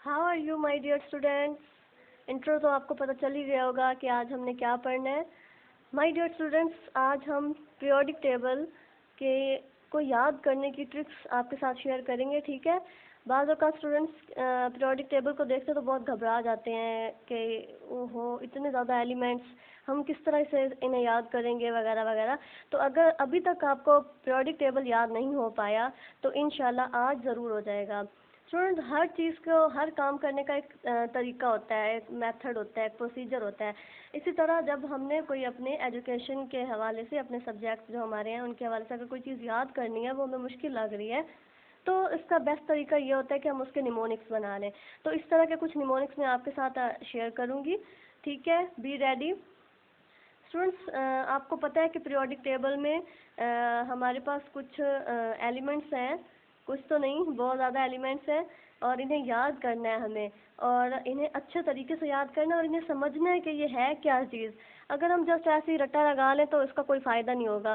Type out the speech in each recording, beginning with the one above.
How are you my dear students. Intro तो आपको पता चल ही गया होगा कि आज हमने क्या पढ़ना है। माय डियर स्टूडेंट्स, आज हम पीरियोडिक टेबल के को याद करने की ट्रिक्स आपके साथ शेयर करेंगे, ठीक है। बाज़ औक़ात स्टूडेंट्स पीरियोडिक टेबल को देखते तो बहुत घबरा जाते हैं कि ओहो इतने ज़्यादा एलिमेंट्स, हम किस तरह से इन्हें याद करेंगे वगैरह वगैरह। तो अगर अभी तक आपको पीरियोडिक टेबल याद नहीं हो पाया तो इंशाल्लाह आज ज़रूर हो जाएगा। स्टूडेंट, हर चीज़ को, हर काम करने का एक तरीका होता है, एक मेथड होता है, एक प्रोसीजर होता है। इसी तरह जब हमने कोई अपने एजुकेशन के हवाले से, अपने सब्जेक्ट जो हमारे हैं उनके हवाले से अगर कोई चीज़ याद करनी है, वो हमें मुश्किल लग रही है, तो इसका बेस्ट तरीका ये होता है कि हम उसके निमोनिक्स बना लें। तो इस तरह के कुछ निमोनिक्स मैं आपके साथ शेयर करूँगी, ठीक है। Be ready. स्टूडेंट्स, आपको पता है कि पीरियोडिक टेबल में हमारे पास कुछ एलिमेंट्स हैं, कुछ तो नहीं, बहुत ज़्यादा एलिमेंट्स हैं और इन्हें याद करना है हमें, और इन्हें अच्छे तरीके से याद करना है और इन्हें समझना है कि ये है क्या चीज़। अगर हम जस्ट ऐसे ही रट्टा लगा लें तो इसका कोई फ़ायदा नहीं होगा।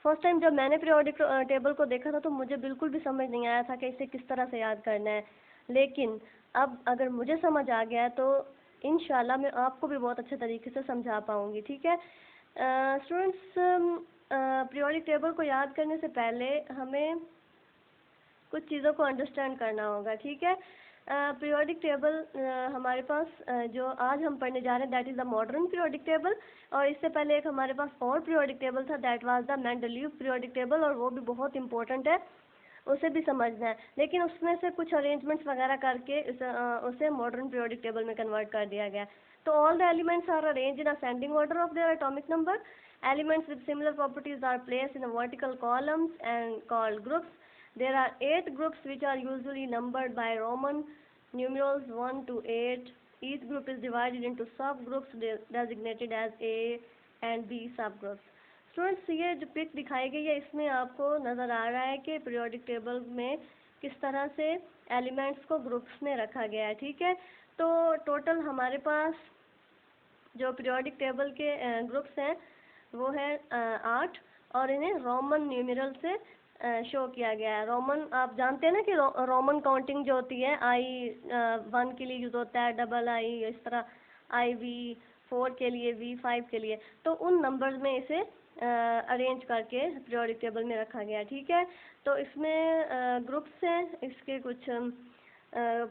फर्स्ट टाइम जब मैंने पीरियोडिक टेबल को देखा था तो मुझे बिल्कुल भी समझ नहीं आया था कि इसे किस तरह से याद करना है, लेकिन अब अगर मुझे समझ आ गया है तो इंशाल्लाह मैं आपको भी बहुत अच्छे तरीके से समझा पाऊँगी, ठीक है। स्टूडेंट्स, पीरियोडिक टेबल को याद करने से पहले हमें कुछ चीज़ों को अंडरस्टैंड करना होगा, ठीक है। पीरियोडिक टेबल हमारे पास जो आज हम पढ़ने जा रहे हैं that is the modern periodic table, और इससे पहले एक हमारे पास और पीरियोडिक टेबल था that was the Mendeleev periodic table, और वो भी बहुत इंपॉर्टेंट है, उसे भी समझना है। लेकिन उसमें से कुछ अरेंजमेंट्स वगैरह करके उसे मॉडर्न पीरियोडिक टेबल में कन्वर्ट कर दिया गया। तो all the elements are arranged in ascending order of their atomic number. Elements with similar properties are placed in a vertical columns and called groups. There are 8 groups which are usually numbered by Roman numerals 1 to 8. Each group is divided into subgroups designated as A and B subgroups. Students, ये जो pick दिखाई गई है इसमें आपको नज़र आ रहा है कि पीरियोडिक टेबल में किस तरह से एलिमेंट्स को ग्रुप्स में रखा गया है, ठीक है। तो टोटल हमारे पास जो पीरियोडिक टेबल के ग्रुप्स हैं वो है 8, और इन्हें रोमन न्यूमेरल से शो किया गया है। रोमन, आप जानते हैं ना कि रोमन काउंटिंग जो होती है, I1 के लिए यूज़ होता है, डबल I, इस तरह IV4 के लिए, V5 के लिए, तो उन नंबर्स में इसे अरेंज करके पीरियोडिक टेबल में रखा गया, ठीक है। तो इसमें ग्रुप्स हैं, इसके कुछ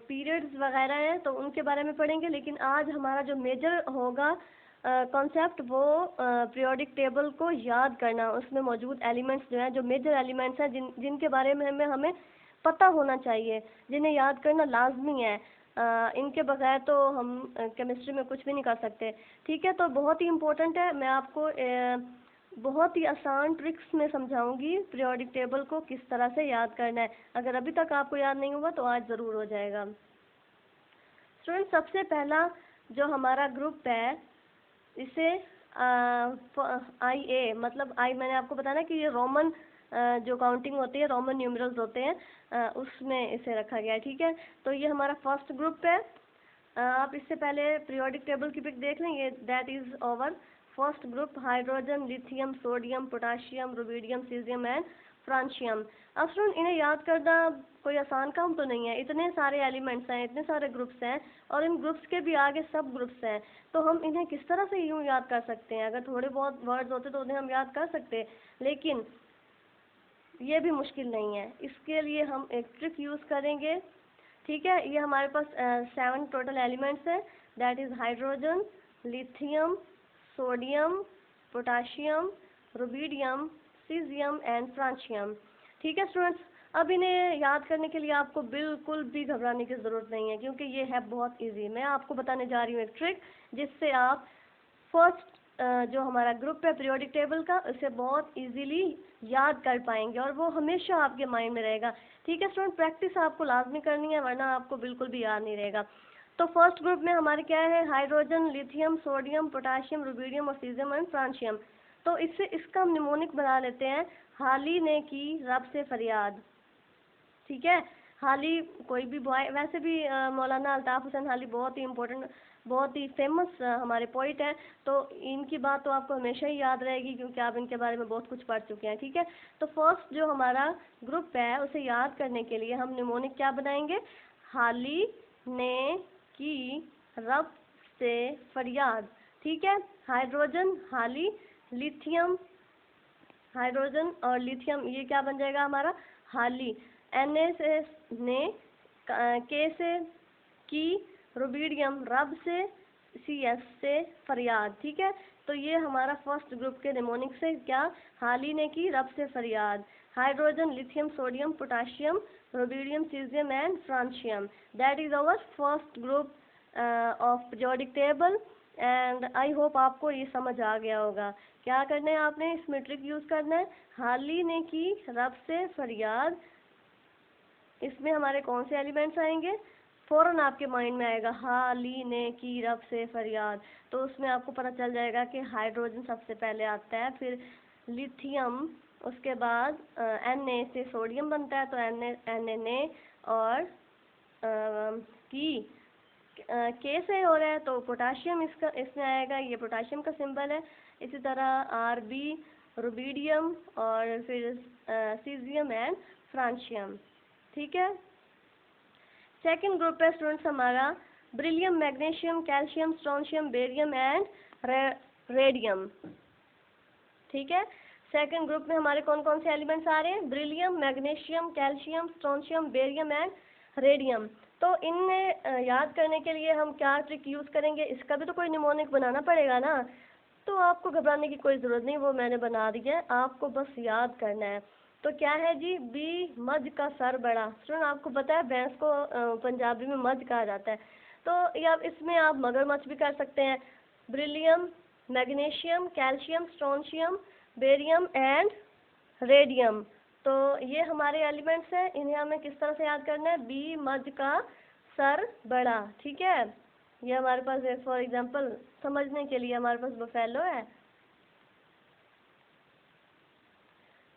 पीरियड्स वगैरह हैं, तो उनके बारे में पढ़ेंगे। लेकिन आज हमारा जो मेजर होगा कॉन्सेप्ट वो पीरियोडिक टेबल को याद करना, उसमें मौजूद एलिमेंट्स जो हैं, जो मेजर एलिमेंट्स हैं जिनके बारे में हमें पता होना चाहिए, जिन्हें याद करना लाजमी है। इनके बगैर तो हम केमिस्ट्री में कुछ भी नहीं कर सकते, ठीक है। तो बहुत ही इम्पोर्टेंट है, मैं आपको बहुत ही आसान ट्रिक्स में समझाऊंगी पीरियोडिक टेबल को किस तरह से याद करना है। अगर अभी तक आपको याद नहीं हुआ तो आज ज़रूर हो जाएगा। स्टूडेंट, सबसे पहला जो हमारा ग्रुप है इसे IA, मतलब I, मैंने आपको बताया ना कि ये रोमन जो काउंटिंग होती है, रोमन न्यूमरल्स होते हैं, उसमें इसे रखा गया है, ठीक है। तो ये हमारा फर्स्ट ग्रुप है। आप इससे पहले पीरियोडिक टेबल की पिक देख लें, ये that is over first group, hydrogen, lithium, sodium, potassium, rubidium, caesium and francium. अब स्टूडेंट, इन्हें याद करना कोई आसान काम तो नहीं है, इतने सारे एलिमेंट्स हैं, इतने सारे ग्रुप्स हैं, और इन ग्रुप्स के भी आगे सब ग्रुप्स हैं, तो हम इन्हें किस तरह से यूँ याद कर सकते हैं। अगर थोड़े बहुत वर्ड्स होते तो उन्हें हम याद कर सकते, लेकिन ये भी मुश्किल नहीं है। इसके लिए हम एक ट्रिक यूज़ करेंगे, ठीक है। ये हमारे पास 7 टोटल एलिमेंट्स हैं, that is hydrogen, lithium, sodium, potassium, rubidium, caesium and francium, ठीक है स्टूडेंट्स। अब इन्हें याद करने के लिए आपको बिल्कुल भी घबराने की ज़रूरत नहीं है, क्योंकि ये है बहुत इजी। मैं आपको बताने जा रही हूँ एक ट्रिक जिससे आप फर्स्ट जो हमारा ग्रुप है पीरियोडिक टेबल का, उसे बहुत इजीली याद कर पाएंगे और वो हमेशा आपके माइंड में रहेगा, ठीक है स्टूडेंट। प्रैक्टिस आपको लाजमी करनी है, वरना आपको बिल्कुल भी याद नहीं रहेगा। तो फर्स्ट ग्रुप में हमारे क्या है, hydrogen, lithium, sodium, potassium, rubidium और सीजियम एंड फ्रांशियम। तो इसका हम निमोनिक बना लेते हैं, हाली ने की रब से फरियाद, ठीक है। हाली कोई भी बॉय, वैसे भी मौलाना अल्ताफ़ हुसैन हाली बहुत ही इम्पोर्टेंट, बहुत ही फेमस हमारे पोइट हैं, तो इनकी बात तो आपको हमेशा ही याद रहेगी क्योंकि आप इनके बारे में बहुत कुछ पढ़ चुके हैं, ठीक है। तो फर्स्ट जो हमारा ग्रुप है उसे याद करने के लिए हम निमोनिक क्या बनाएंगे, हाली ने की रब से फरियाद। ठीक है, हाइड्रोजन हाली, लिथियम, हाइड्रोजन और लिथियम ये क्या बन जाएगा हमारा, हाली। Na ने, के से की, रुबिडियम रब से, Cs से फरियाद। ठीक है, तो ये हमारा फर्स्ट ग्रुप के निमोनिक से क्या, हाली ने की रब से फरियाद। Hydrogen, lithium, sodium, potassium, rubidium, caesium and francium. That is our first group of periodic table and I hope आपको ये समझ आ गया होगा। क्या करना है आपने, इस मेट्रिक यूज करना है, हाली ने की रब से फरियाद। इसमें हमारे कौन से एलिमेंट्स आएंगे, फौरन आपके माइंड में आएगा हाली ने की रब से फरियाद, तो उसमें आपको पता चल जाएगा कि हाइड्रोजन सबसे पहले आता है, फिर लिथियम, उसके बाद Na से सोडियम बनता है तो Na और की के से हो रहा है तो पोटाशियम इसका इसमें आएगा, ये पोटाशियम का सिंबल है। इसी तरह Rb, रुबिडियम और फिर सीजियम एंड फ्रांशियम। ठीक है, सेकंड ग्रुप है स्टूडेंट्स हमारा beryllium, magnesium, calcium, strontium, barium and radium. ठीक है, सेकंड ग्रुप में हमारे कौन कौन से एलिमेंट्स आ रहे हैं, beryllium, magnesium, calcium, strontium, barium and radium. तो इनमें याद करने के लिए हम क्या ट्रिक यूज़ करेंगे, इसका भी तो कोई निमोनिक बनाना पड़ेगा ना, तो आपको घबराने की कोई ज़रूरत नहीं, वो मैंने बना दिया है, आपको बस याद करना है। तो क्या है जी, बी मज का सर बड़ा। स्टूडेंट आपको पता है भैंस को पंजाबी में मज कहा जाता है, तो या इसमें आप मगरमच्छ भी कर सकते हैं। Beryllium, magnesium, calcium, strontium, barium and radium, तो ये हमारे एलिमेंट्स हैं, इन्हें हमें किस तरह से याद करना है, बी मज का सर बड़ा। ठीक है, ये हमारे पास फॉर एग्जांपल समझने के लिए हमारे पास बफेलो है,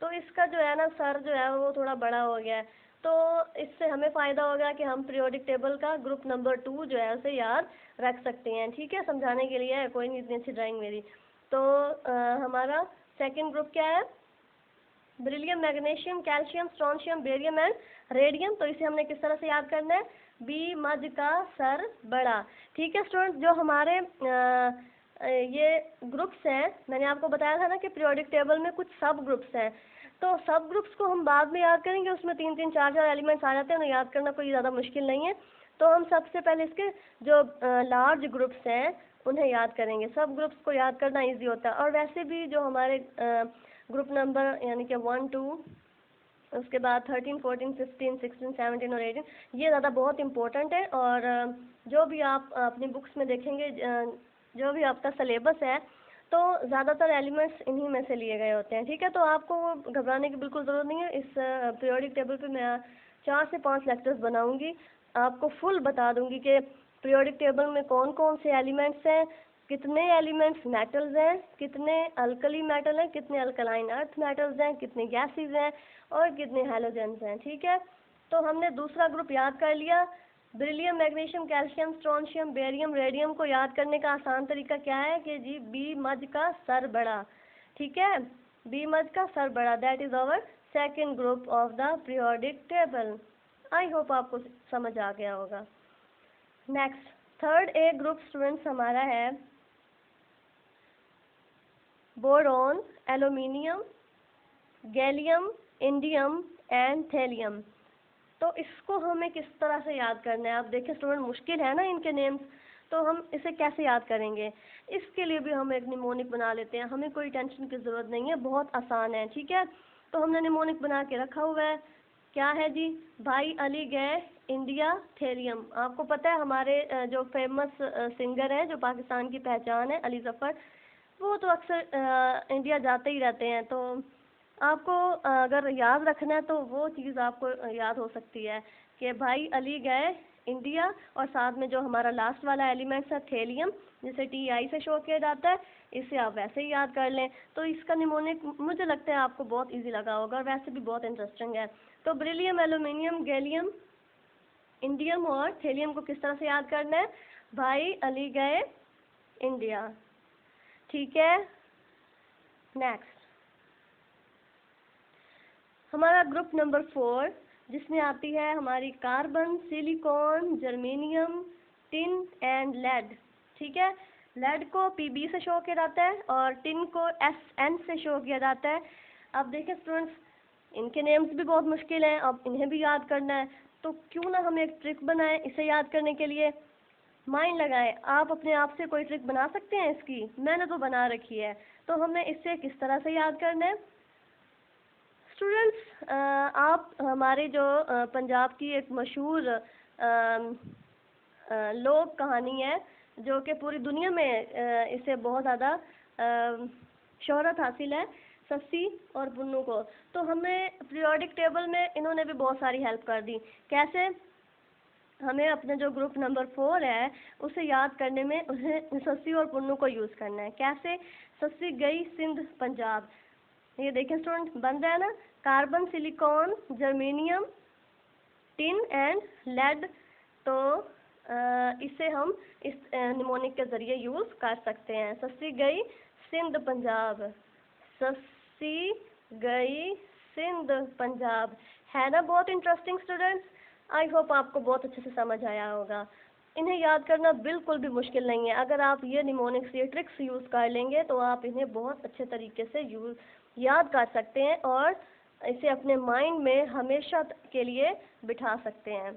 तो इसका जो है ना सर जो है वो थोड़ा बड़ा हो गया है, तो इससे हमें फ़ायदा होगा कि हम पीरियोडिक टेबल का ग्रुप नंबर 2 जो है उसे याद रख सकते हैं। ठीक है, समझाने के लिए है, कोई नहीं इतनी अच्छी ड्राइंग मेरी। तो हमारा सेकंड ग्रुप क्या है, beryllium, magnesium, calcium, strontium, barium and radium, तो इसे हमने किस तरह से याद करना है, बी मज का सर बड़ा। ठीक है स्टूडेंट, जो हमारे ये ग्रुप्स हैं, मैंने आपको बताया था ना कि पीरियोडिक टेबल में कुछ सब ग्रुप्स हैं, तो सब ग्रुप्स को हम बाद में याद करेंगे, उसमें 3-3, 4-4 एलिमेंट्स आ जाते हैं, तो याद करना कोई ज़्यादा मुश्किल नहीं है। तो हम सबसे पहले इसके जो लार्ज ग्रुप्स हैं उन्हें याद करेंगे, सब ग्रुप्स को याद करना ईजी होता है। और वैसे भी जो हमारे ग्रुप नंबर यानी कि 1, 2, उसके बाद 13, 14, 15, 16, 17 और 18 ये ज़्यादा बहुत इम्पोर्टेंट है, और जो भी आप अपनी बुक्स में देखेंगे, जो भी आपका सिलेबस है, तो ज़्यादातर एलिमेंट्स इन्हीं में से लिए गए होते हैं। ठीक है, तो आपको घबराने की बिल्कुल ज़रूरत नहीं है, इस पीरियोडिक टेबल पे मैं 4 से 5 लेक्चर्स बनाऊंगी, आपको फुल बता दूंगी कि पीरियोडिक टेबल में कौन कौन से एलिमेंट्स हैं, कितने एलिमेंट्स मेटल्स हैं, कितने अल्कली मेटल हैं, कितने अल्कलाइन अर्थ मेटल्स हैं, कितने गैसेस हैं और कितने हैलोजेंस हैं। ठीक है, तो हमने दूसरा ग्रुप याद कर लिया। Beryllium, magnesium, calcium, strontium, barium, radium को याद करने का आसान तरीका क्या है कि जी बी मज का सर बड़ा। ठीक है, बी मज का सर बड़ा, that is our second group of the periodic table. I hope आपको समझ आ गया होगा। Next third A group students हमारा है boron, aluminium, gallium, indium and thallium. तो इसको हमें किस तरह से याद करना है, आप देखिए स्टूडेंट मुश्किल है ना इनके नेम्स, तो हम इसे कैसे याद करेंगे, इसके लिए भी हम एक निमोनिक बना लेते हैं, हमें कोई टेंशन की ज़रूरत नहीं है, बहुत आसान है। ठीक है, तो हमने निमोनिक बना के रखा हुआ है, क्या है जी, भाई अली गए इंडिया थेलियम। आपको पता है हमारे जो फेमस सिंगर हैं, जो पाकिस्तान की पहचान है, अली ज़फ़र, वो तो अक्सर इंडिया जाते ही रहते हैं, तो आपको अगर याद रखना है तो वो चीज़ आपको याद हो सकती है कि भाई अली गए इंडिया, और साथ में जो हमारा लास्ट वाला एलिमेंट्स है थेलियम, जिसे TI से शो किया जाता है, इसे आप वैसे ही याद कर लें। तो इसका निमोनिक मुझे लगता है आपको बहुत इजी लगा होगा, और वैसे भी बहुत इंटरेस्टिंग है। तो ब्रिलियम, एल्यूमिनियम, गैलियम, इंडियम और थेलियम को किस तरह से याद करना है, भाई अली गए इंडिया। ठीक है, नेक्स्ट हमारा ग्रुप नंबर 4 जिसमें आती है हमारी carbon, silicon, germanium, tin and lead. ठीक है, लेड को Pb से शो किया जाता है और टिन को Sn से शो किया जाता है। अब देखिए स्टूडेंट्स, इनके नेम्स भी बहुत मुश्किल हैं, अब इन्हें भी याद करना है, तो क्यों ना हम एक ट्रिक बनाएं इसे याद करने के लिए। माइंड लगाएं, आप अपने आप से कोई ट्रिक बना सकते हैं इसकी, मैंने तो बना रखी है। तो हमें इसे किस तरह से याद करना है स्टूडेंट्स, आप हमारे जो पंजाब की एक मशहूर लोक कहानी है जो कि पूरी दुनिया में इसे बहुत ज़्यादा शोहरत हासिल है, सस्सी और पुन्नू को। तो हमें पीरियोडिक टेबल में इन्होंने भी बहुत सारी हेल्प कर दी। कैसे? हमें अपने जो ग्रुप नंबर 4 है उसे याद करने में उन्हें सस्सी और पुन्नू को यूज़ करना है। कैसे? सस्सी गई सिंध पंजाब, ये देखें स्टूडेंट, बन रहा है ना, carbon, silicon, germanium, tin and lead. तो इसे हम इस निमोनिक के ज़रिए यूज़ कर सकते हैं। सस्सी गई सिंध पंजाब, सस्सी गई सिंध पंजाब, है ना बहुत इंटरेस्टिंग स्टूडेंट्स। आई होप आपको बहुत अच्छे से समझ आया होगा। इन्हें याद करना बिल्कुल भी मुश्किल नहीं है। अगर आप ये निमोनिक्स, ये ट्रिक्स यूज़ कर लेंगे तो आप इन्हें बहुत अच्छे तरीके से याद कर सकते हैं और इसे अपने माइंड में हमेशा के लिए बिठा सकते हैं।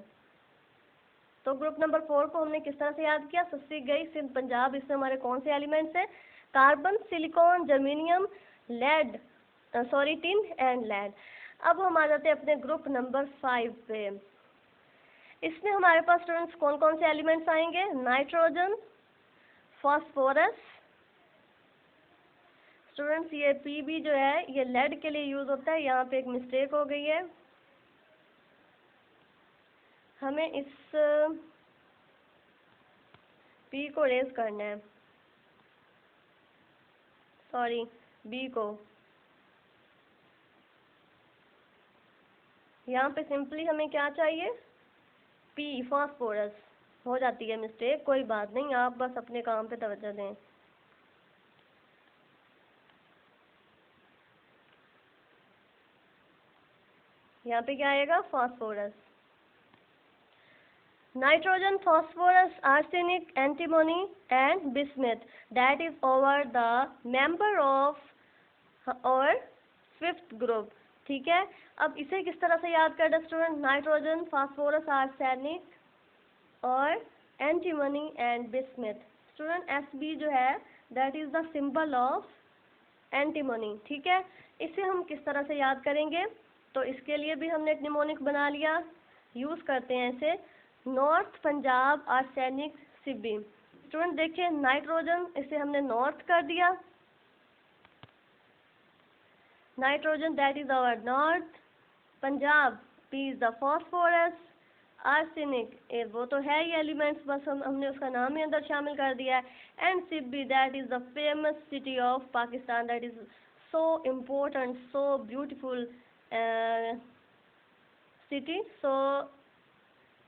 तो ग्रुप नंबर 4 को हमने किस तरह से याद किया? सस्सी गई सिंध पंजाब, इसमें हमारे कौन से एलिमेंट्स हैं? Carbon, silicon, germanium, lead, sorry tin and lead. अब हम आ जाते हैं अपने ग्रुप नंबर 5 पे। इसमें हमारे पास स्टूडेंट्स कौन कौन से एलिमेंट्स आएंगे? Nitrogen, phosphorus. स्टूडेंट्स ये Pb जो है ये लेड के लिए यूज़ होता है, यहाँ पे एक मिस्टेक हो गई है, हमें इस P को रेज करना है, सॉरी B को। यहाँ पे सिंपली हमें क्या चाहिए? P, phosphorus. हो जाती है मिस्टेक, कोई बात नहीं, आप बस अपने काम पे तवज्जो दें। यहाँ पे क्या आएगा? Phosphorus. Nitrogen, phosphorus, arsenic, antimony and bismuth, that is over the member of और 5th group। ठीक है, अब इसे किस तरह से याद करना स्टूडेंट? नाइट्रोजन, फास्फोरस, आर्सेनिक और antimony and bismuth. Student Sb जो है that is the symbol of antimony. ठीक है, इसे हम किस तरह से याद करेंगे? तो इसके लिए भी हमने एक निमोनिक बना लिया, यूज़ करते हैं इसे, north Punjab arsenic Sibi. Student देखिए, नाइट्रोजन इसे हमने नॉर्थ कर दिया, nitrogen that is our north, Punjab P is the phosphorus, arsenic वो तो है ही एलिमेंट्स, बस हमने उसका नाम ही अंदर शामिल कर दिया है, and Sibi that is the famous city of Pakistan, that is so important, so beautiful city, so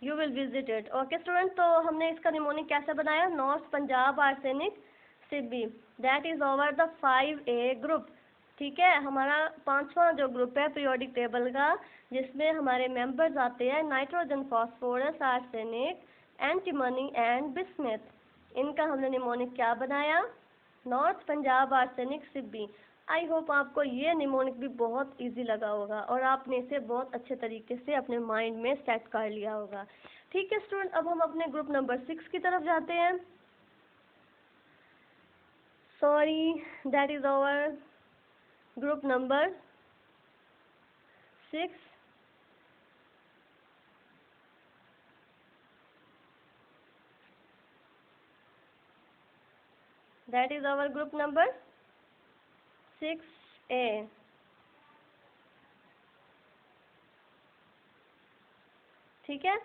you will visit it. Okay student, तो हमने इसका निमोनिक कैसे बनाया? North Punjab arsenic Sibi, that is over the 5A group. ठीक है, हमारा 5वां जो ग्रुप है पीरियोडिक टेबल का, जिसमें हमारे मेंबर्स आते हैं nitrogen, phosphorus, arsenic, antimony and bismuth. इनका हमने निमोनिक क्या बनाया? North Punjab arsenic Sibi. I hope आपको ये निमोनिक भी बहुत इजी लगा होगा और आपने इसे बहुत अच्छे तरीके से अपने माइंड में सेट कर लिया होगा। ठीक है स्टूडेंट, अब हम अपने ग्रुप नंबर 6 की तरफ जाते हैं। Sorry, that is our group number 6। That is our group number 6A। ठीक है,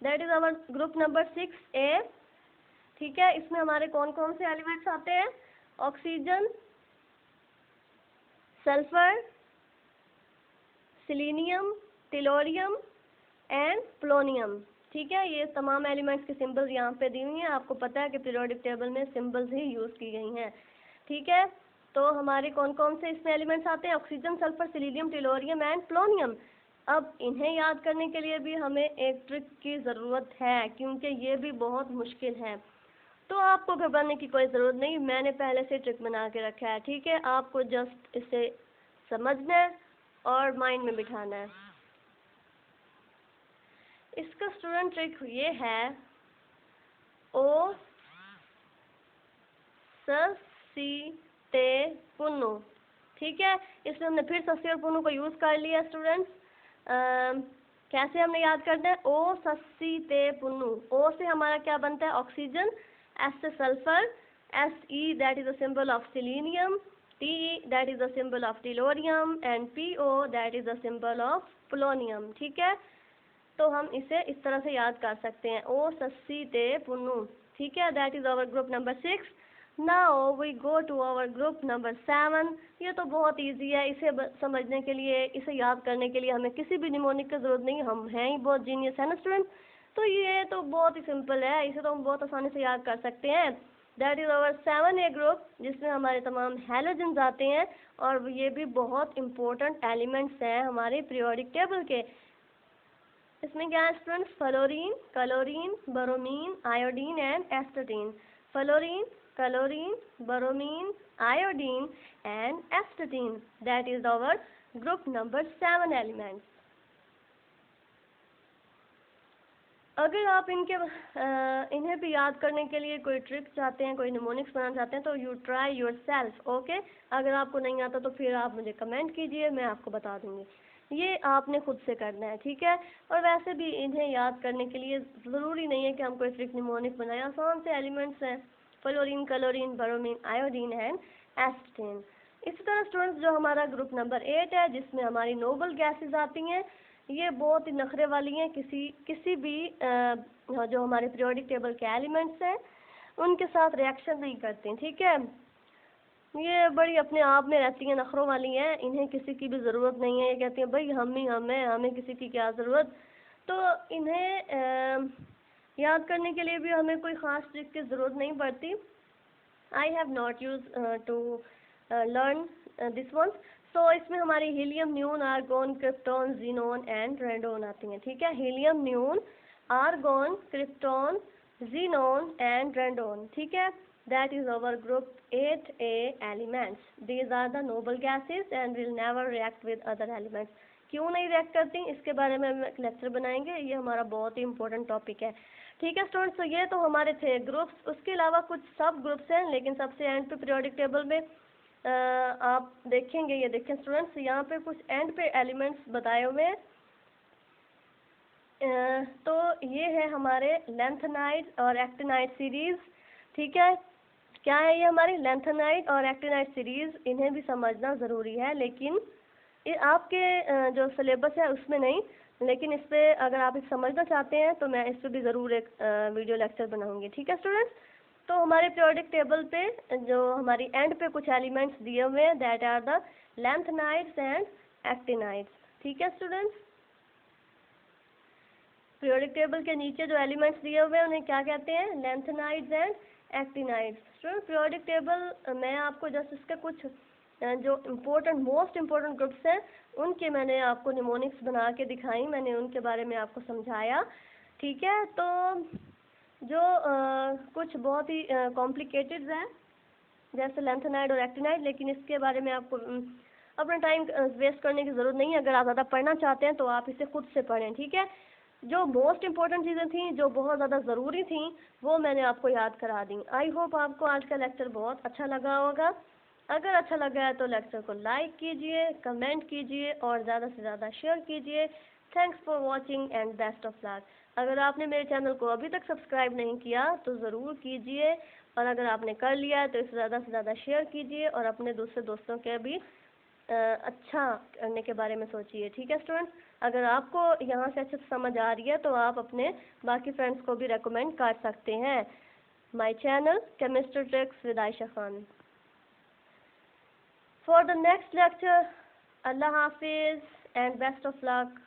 that is our group number 6A। ठीक है, इसमें हमारे कौन कौन से एलिमेंट्स आते हैं? Oxygen, sulphur, selenium, tellurium and polonium. ठीक है, ये तमाम एलिमेंट्स के सिंबल्स यहाँ पे दी हुई हैं, आपको पता है कि पीरियोडिक टेबल में सिंबल्स ही यूज़ की गई हैं। ठीक है, तो हमारे कौन कौन से इसमें एलिमेंट्स आते हैं? Oxygen, sulphur, selenium, tellurium and polonium. अब इन्हें याद करने के लिए भी हमें एक ट्रिक की ज़रूरत है, क्योंकि ये भी बहुत मुश्किल है। तो आपको घबराने की कोई ज़रूरत नहीं, मैंने पहले से ट्रिक बना के रखा है, ठीक है। आपको जस्ट इसे समझना है और माइंड में बिठाना है। इसका स्टूडेंट ट्रिक ये है, ओ सी ते पुन्नु, ठीक है। इसमें हमने फिर सस्सी और पुन्नु को यूज़ कर लिया स्टूडेंट्स। कैसे हमने याद करना है, ओ सस्सी ते पुन्नु। ओ से हमारा क्या बनता है, ऑक्सीजन। एस से sulphur. S E that is a symbol of selenium. T E that is a symbol of tellurium and P O that is a symbol of polonium, ठीक है। तो हम इसे इस तरह से याद कर सकते हैं, ओ सस्सी ते पुन्नु, ठीक है। That is our group number 6। Now we go to our group number 7। ये तो बहुत इजी है, इसे समझने के लिए, इसे याद करने के लिए हमें किसी भी निमोनिक की ज़रूरत नहीं, हम हैं ही बहुत जीनियस, है ना स्टूडेंट। तो ये तो बहुत ही सिंपल है, इसे तो हम बहुत आसानी से याद कर सकते हैं। That is our 7A group, जिसमें हमारे तमाम हैलोजन्स आते हैं, और ये भी बहुत इंपॉर्टेंट एलिमेंट्स हैं हमारे पीरियोडिक टेबल के। इसमें क्या है students, fluorine, chlorine, bromine, iodine and astatine. Fluorine, chlorine, bromine, iodine and astatine, that is our group number 7 elements. अगर आप इन्हें भी याद करने के लिए कोई ट्रिक चाहते हैं, कोई निमोनिक्स बनाना चाहते हैं, तो you try your self, okay. अगर आपको नहीं आता तो फिर आप मुझे कमेंट कीजिए, मैं आपको बता दूंगी। ये आपने खुद से करना है, ठीक है। और वैसे भी इन्हें याद करने के लिए ज़रूरी नहीं है कि हम कोई ट्रिक निमोनिक बनाएं, आसान से एलिमेंट्स हैं, fluorine, chlorine, bromine, iodine and astatine. इसी तरह स्टूडेंट्स, जो हमारा ग्रुप नंबर 8 है, जिसमें हमारी नोबल गैसेज आती हैं, ये बहुत ही नखरे वाली हैं, किसी भी जो हमारे पीरियोडिक टेबल के एलिमेंट्स हैं उनके साथ रिएक्शन नहीं करती, ठीक है। ये बड़ी अपने आप में रहती हैं, नखरों वाली हैं, इन्हें किसी की भी ज़रूरत नहीं है। ये कहती हैं भाई हम ही हम हैं, हमें किसी की क्या ज़रूरत। तो इन्हें याद करने के लिए भी हमें कोई ख़ास ट्रिक की ज़रूरत नहीं पड़ती। I have not use to learn this one. So इसमें हमारी helium, neon, argon, krypton, xenon and radon आती हैं, ठीक है। Helium, neon, argon, krypton, xenon and radon, ठीक है। That is our group 8A elements. These are the noble gases and will never react with other elements. क्यों नहीं react करती, इसके बारे में हम एक लेक्चर बनाएंगे, ये हमारा बहुत ही इंपॉर्टेंट टॉपिक है, ठीक है स्टूडेंट्स। तो ये तो हमारे थे ग्रुप्स, उसके अलावा कुछ सब ग्रुप्स हैं, लेकिन सबसे एंड पे पीरियोडिक टेबल में आप देखेंगे, ये देखें स्टूडेंट्स, यहाँ पे कुछ एंड पे एलिमेंट्स बताए हुए हैं। तो ये है हमारे लैंथेनाइड और एक्टिनाइड सीरीज, ठीक है। क्या है ये हमारी लैंथेनाइड और एक्टिनाइड सीरीज, इन्हें भी समझना ज़रूरी है, लेकिन ये आपके जो सिलेबस है उसमें नहीं, लेकिन इस पर अगर आप इसे समझना चाहते हैं तो मैं इस पर भी ज़रूर एक वीडियो लेक्चर बनाऊंगी, ठीक है स्टूडेंट्स। तो हमारे पीरियोडिक टेबल पे जो हमारी एंड पे कुछ एलिमेंट्स दिए हुए हैं, that are the lanthanides and actinides, ठीक है स्टूडेंट्स। पीरियोडिक टेबल के नीचे जो एलिमेंट्स दिए हुए हैं उन्हें क्या कहते हैं, lanthanides and actinides. Student periodic table मैं आपको जस्ट इसके कुछ जो मोस्ट इम्पोर्टेंट ग्रुप्स हैं उनके मैंने आपको निमोनिक्स बना के दिखाई, मैंने उनके बारे में आपको समझाया, ठीक है। तो जो कुछ बहुत ही कॉम्प्लिकेटेड है जैसे लैंथेनाइड और एक्टिनाइड, लेकिन इसके बारे में आपको अपना टाइम वेस्ट करने की ज़रूरत नहीं है। अगर आप ज़्यादा पढ़ना चाहते हैं तो आप इसे खुद से पढ़ें, ठीक है। जो मोस्ट इम्पोर्टेंट चीज़ें थी, जो बहुत ज़्यादा ज़रूरी थी, वो मैंने आपको याद करा दी। आई होप आपको आज का लेक्चर बहुत अच्छा लगा होगा। अगर अच्छा लगा है तो लेक्चर को लाइक कीजिए, कमेंट कीजिए और ज़्यादा से ज़्यादा शेयर कीजिए। Thanks for watching and best of luck. अगर आपने मेरे चैनल को अभी तक सब्सक्राइब नहीं किया तो ज़रूर कीजिए, और अगर आपने कर लिया है तो इसे ज़्यादा से ज़्यादा शेयर कीजिए और अपने दूसरे दोस्तों के भी अच्छा करने के बारे में सोचिए, ठीक है स्टूडेंट्स। अगर आपको यहाँ से अच्छे से समझ आ रही है तो आप अपने बाकी फ्रेंड्स को भी रेकमेंड कर सकते हैं। My channel chemistry tricks with Ayesha Khan. For the next lecture, अल्लाह हाफिज़ एंड बेस्ट ऑफ लक।